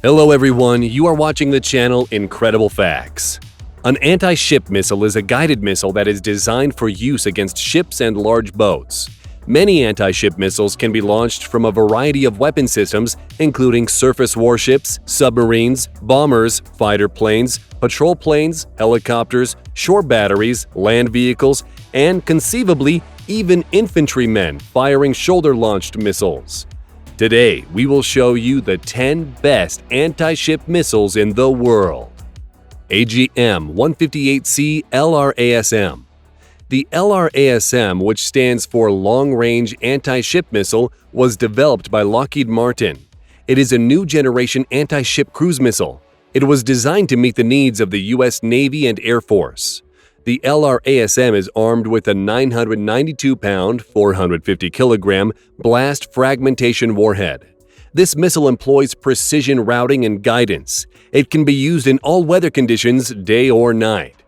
Hello everyone, you are watching the channel Incredible Facts. An anti-ship missile is a guided missile that is designed for use against ships and large boats. Many anti-ship missiles can be launched from a variety of weapon systems, including surface warships, submarines, bombers, fighter planes, patrol planes, helicopters, shore batteries, land vehicles, and conceivably even infantrymen firing shoulder-launched missiles. Today, we will show you the 10 best anti-ship missiles in the world. AGM-158C LRASM. The LRASM, which stands for Long Range Anti-Ship Missile, was developed by Lockheed Martin. It is a new generation anti-ship cruise missile. It was designed to meet the needs of the U.S. Navy and Air Force. The LRASM is armed with a 992-pound, 450-kilogram blast fragmentation warhead. This missile employs precision routing and guidance. It can be used in all weather conditions, day or night.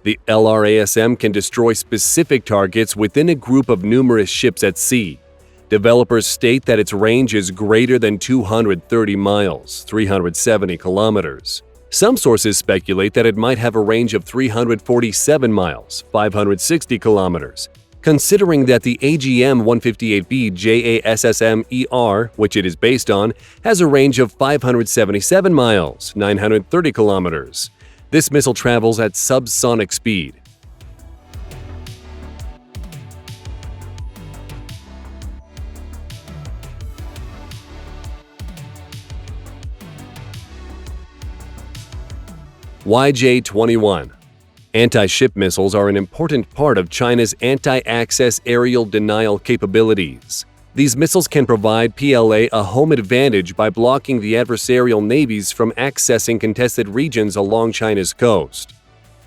The LRASM can destroy specific targets within a group of numerous ships at sea. Developers state that its range is greater than 230 miles, 370 kilometers. Some sources speculate that it might have a range of 347 miles, 560 kilometers. Considering that the AGM-158B JASSM-ER, which it is based on, has a range of 577 miles, 930 kilometers. This missile travels at subsonic speed. YJ21. Anti-ship missiles are an important part of China's anti-access aerial denial capabilities. These missiles can provide PLA a home advantage by blocking the adversarial navies from accessing contested regions along China's coast.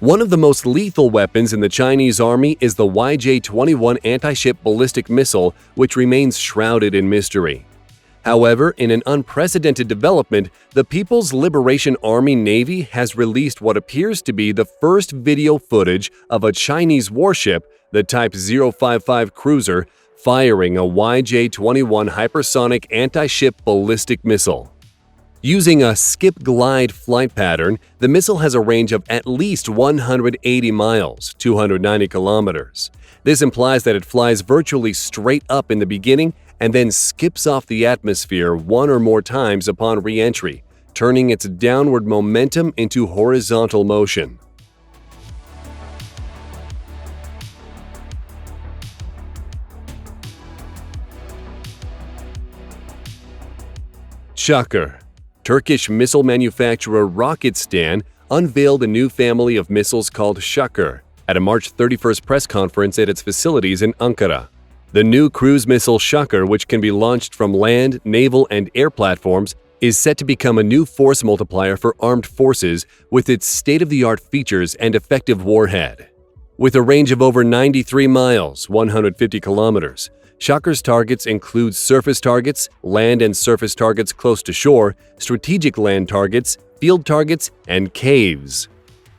One of the most lethal weapons in the Chinese Army is the YJ21 anti-ship ballistic missile, which remains shrouded in mystery. However, in an unprecedented development, the People's Liberation Army Navy has released what appears to be the first video footage of a Chinese warship, the Type 055 cruiser, firing a YJ21 hypersonic anti-ship ballistic missile. Using a skip-glide flight pattern, the missile has a range of at least 180 miles, 290 kilometers. This implies that it flies virtually straight up in the beginning and then skips off the atmosphere one or more times upon re-entry, turning its downward momentum into horizontal motion. Shkur. Turkish missile manufacturer Roketsan unveiled a new family of missiles called Shkur at a March 31st press conference at its facilities in Ankara. The new cruise missile Shkur, which can be launched from land, naval, and air platforms, is set to become a new force multiplier for armed forces with its state-of-the-art features and effective warhead. With a range of over 93 miles, 150 kilometers, Shkur's targets include surface targets, land and surface targets close to shore, strategic land targets, field targets, and caves.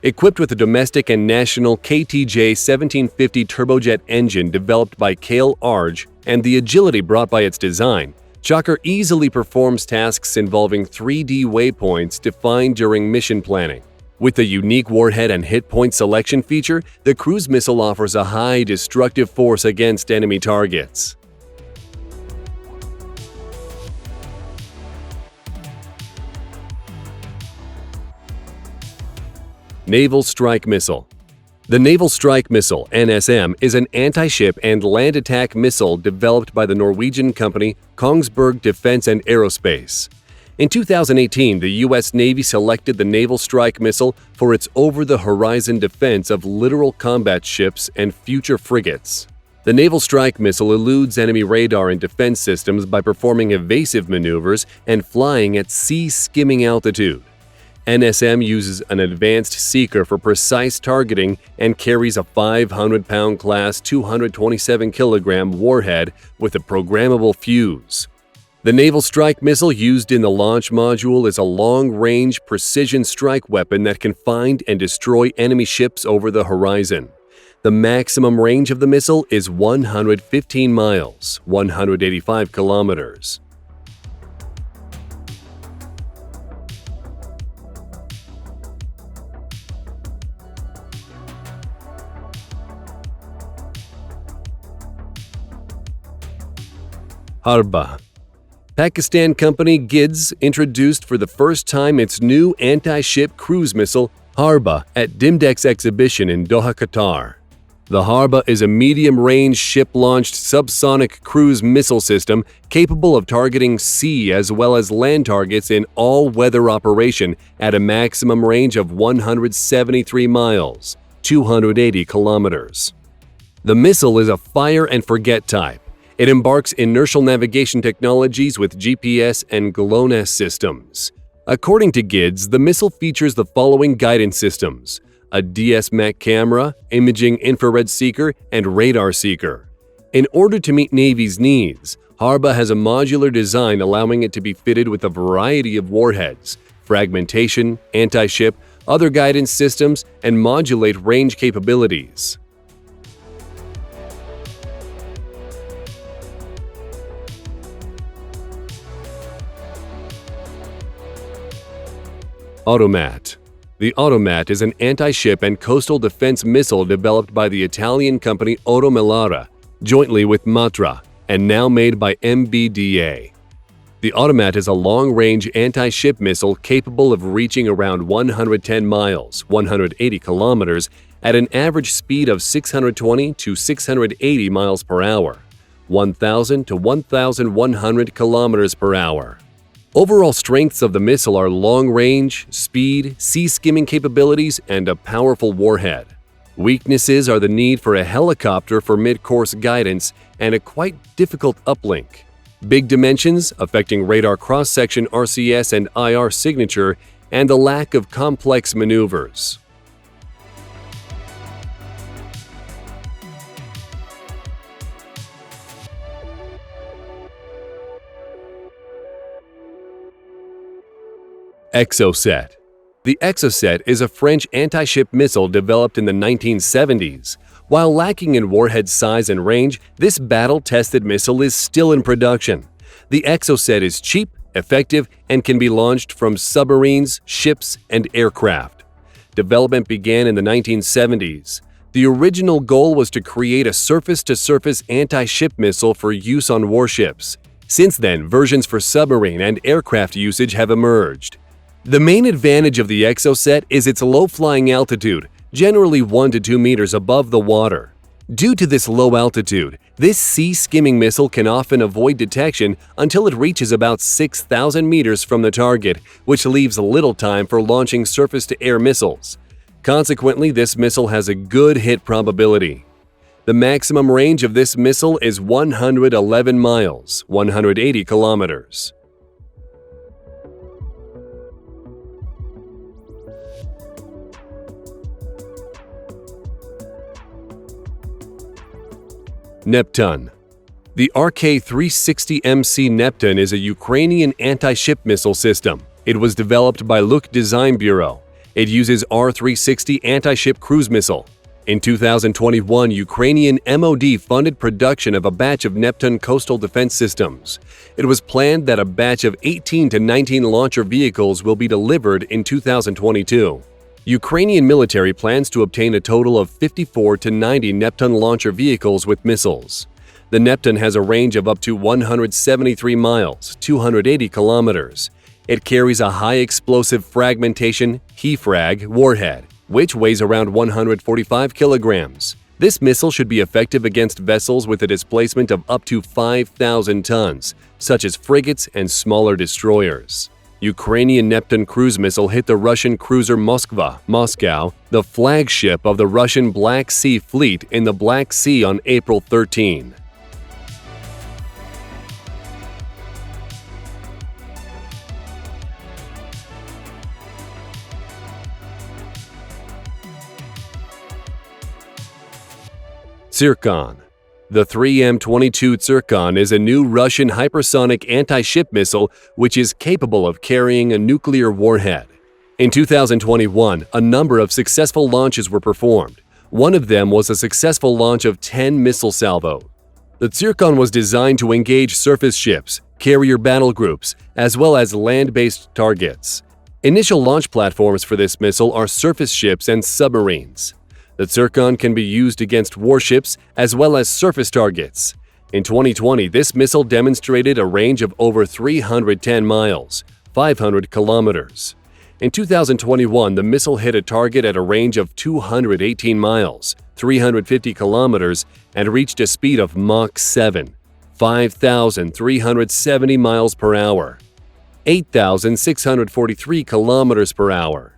Equipped with a domestic and national KTJ 1750 turbojet engine developed by Kale Arge and the agility brought by its design, Shkur easily performs tasks involving 3D waypoints defined during mission planning. With a unique warhead and hit point selection feature, the cruise missile offers a high destructive force against enemy targets. Naval Strike Missile. The Naval Strike Missile, NSM, is an anti-ship and land attack missile developed by the Norwegian company Kongsberg Defence and Aerospace. In 2018, the U.S. Navy selected the Naval Strike Missile for its over-the-horizon defense of littoral combat ships and future frigates. The Naval Strike Missile eludes enemy radar and defense systems by performing evasive maneuvers and flying at sea-skimming altitude. NSM uses an advanced seeker for precise targeting and carries a 500-pound class 227-kilogram warhead with a programmable fuse. The Naval Strike Missile used in the launch module is a long-range precision strike weapon that can find and destroy enemy ships over the horizon. The maximum range of the missile is 115 miles, 185 kilometers. HARBA. Pakistan company GIDS introduced for the first time its new anti-ship cruise missile, HARBA, at Dimdex exhibition in Doha, Qatar. The HARBA is a medium-range ship-launched subsonic cruise missile system capable of targeting sea as well as land targets in all-weather operation at a maximum range of 173 miles, 280 kilometers. The missile is a fire-and-forget type. It embarks inertial navigation technologies with GPS and GLONASS systems. According to GIDS, the missile features the following guidance systems: a DS-MAC camera, imaging infrared seeker, and radar seeker. In order to meet Navy's needs, HARBA has a modular design allowing it to be fitted with a variety of warheads, fragmentation, anti-ship, other guidance systems, and modulate range capabilities. Automat. The Automat is an anti-ship and coastal defense missile developed by the Italian company Otto Melara, jointly with Matra, and now made by MBDA. The Automat is a long-range anti-ship missile capable of reaching around 110 miles, 180 kilometers, at an average speed of 620 to 680 miles per hour, 1,000 to 1,100 kilometers per hour. Overall strengths of the missile are long range, speed, sea-skimming capabilities, and a powerful warhead. Weaknesses are the need for a helicopter for mid-course guidance and a quite difficult uplink. Big dimensions, affecting radar cross-section RCS and IR signature, and the lack of complex maneuvers. Exocet. The Exocet is a French anti-ship missile developed in the 1970s. While lacking in warhead size and range, this battle-tested missile is still in production. The Exocet is cheap, effective, and can be launched from submarines, ships, and aircraft. Development began in the 1970s. The original goal was to create a surface-to-surface anti-ship missile for use on warships. Since then, versions for submarine and aircraft usage have emerged. The main advantage of the Exocet is its low flying altitude, generally 1 to 2 meters above the water. Due to this low altitude, this sea-skimming missile can often avoid detection until it reaches about 6,000 meters from the target, which leaves little time for launching surface-to-air missiles. Consequently, this missile has a good hit probability. The maximum range of this missile is 111 miles, 180 kilometers. Neptun. The RK-360MC Neptun is a Ukrainian anti-ship missile system. It was developed by Luk Design Bureau. It uses R-360 anti-ship cruise missile. In 2021, Ukrainian MOD funded production of a batch of Neptun coastal defense systems. It was planned that a batch of 18 to 19 launcher vehicles will be delivered in 2022. Ukrainian military plans to obtain a total of 54 to 90 Neptun launcher vehicles with missiles. The Neptun has a range of up to 173 miles, 280 kilometers. It carries a high-explosive fragmentation HEFRAG warhead, which weighs around 145 kilograms. This missile should be effective against vessels with a displacement of up to 5,000 tons, such as frigates and smaller destroyers. Ukrainian Neptun cruise missile hit the Russian cruiser Moscow, the flagship of the Russian Black Sea Fleet in the Black Sea on April 13. Zircon. The 3M-22 Zircon is a new Russian hypersonic anti-ship missile which is capable of carrying a nuclear warhead. In 2021, a number of successful launches were performed. One of them was a successful launch of 10 missile salvos. The Zircon was designed to engage surface ships, carrier battle groups, as well as land-based targets. Initial launch platforms for this missile are surface ships and submarines. The Zircon can be used against warships as well as surface targets. In 2020, this missile demonstrated a range of over 310 miles, 500 kilometers. In 2021, the missile hit a target at a range of 218 miles, 350 kilometers, and reached a speed of Mach 7, 5,370 miles per hour, 8,643 kilometers per hour.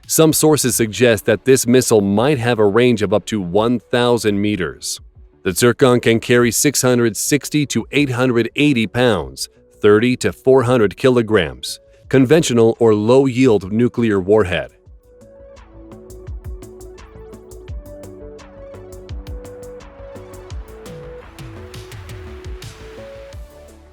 Some sources suggest that this missile might have a range of up to 1,000 meters. The Zircon can carry 660 to 880 pounds, 30 to 400 kilograms, conventional or low-yield nuclear warhead.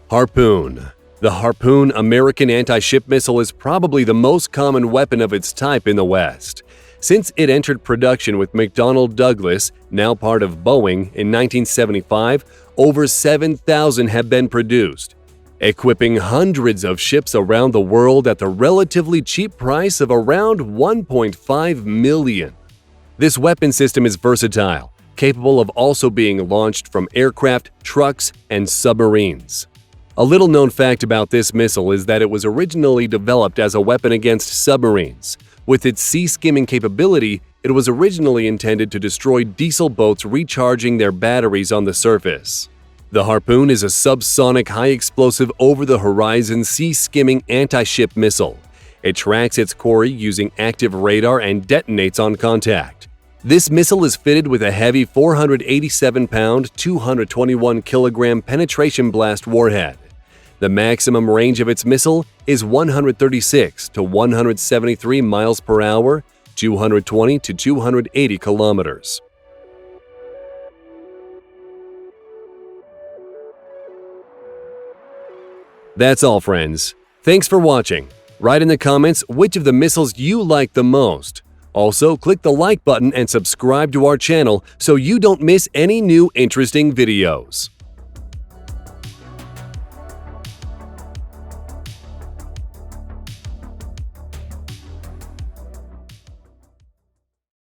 Harpoon. The Harpoon American anti-ship missile is probably the most common weapon of its type in the West. Since it entered production with McDonnell Douglas, now part of Boeing, in 1975, over 7,000 have been produced, equipping hundreds of ships around the world at the relatively cheap price of around $1.5 million. This weapon system is versatile, capable of also being launched from aircraft, trucks, and submarines. A little-known fact about this missile is that it was originally developed as a weapon against submarines. With its sea-skimming capability, it was originally intended to destroy diesel boats recharging their batteries on the surface. The Harpoon is a subsonic, high-explosive, over-the-horizon sea-skimming anti-ship missile. It tracks its quarry using active radar and detonates on contact. This missile is fitted with a heavy 487-pound, 221-kilogram penetration blast warhead. The maximum range of its missile is 136 to 173 miles per hour, 220 to 280 kilometers. That's all, friends. Thanks for watching. Write in the comments which of the missiles you like the most. Also, click the like button and subscribe to our channel so you don't miss any new interesting videos.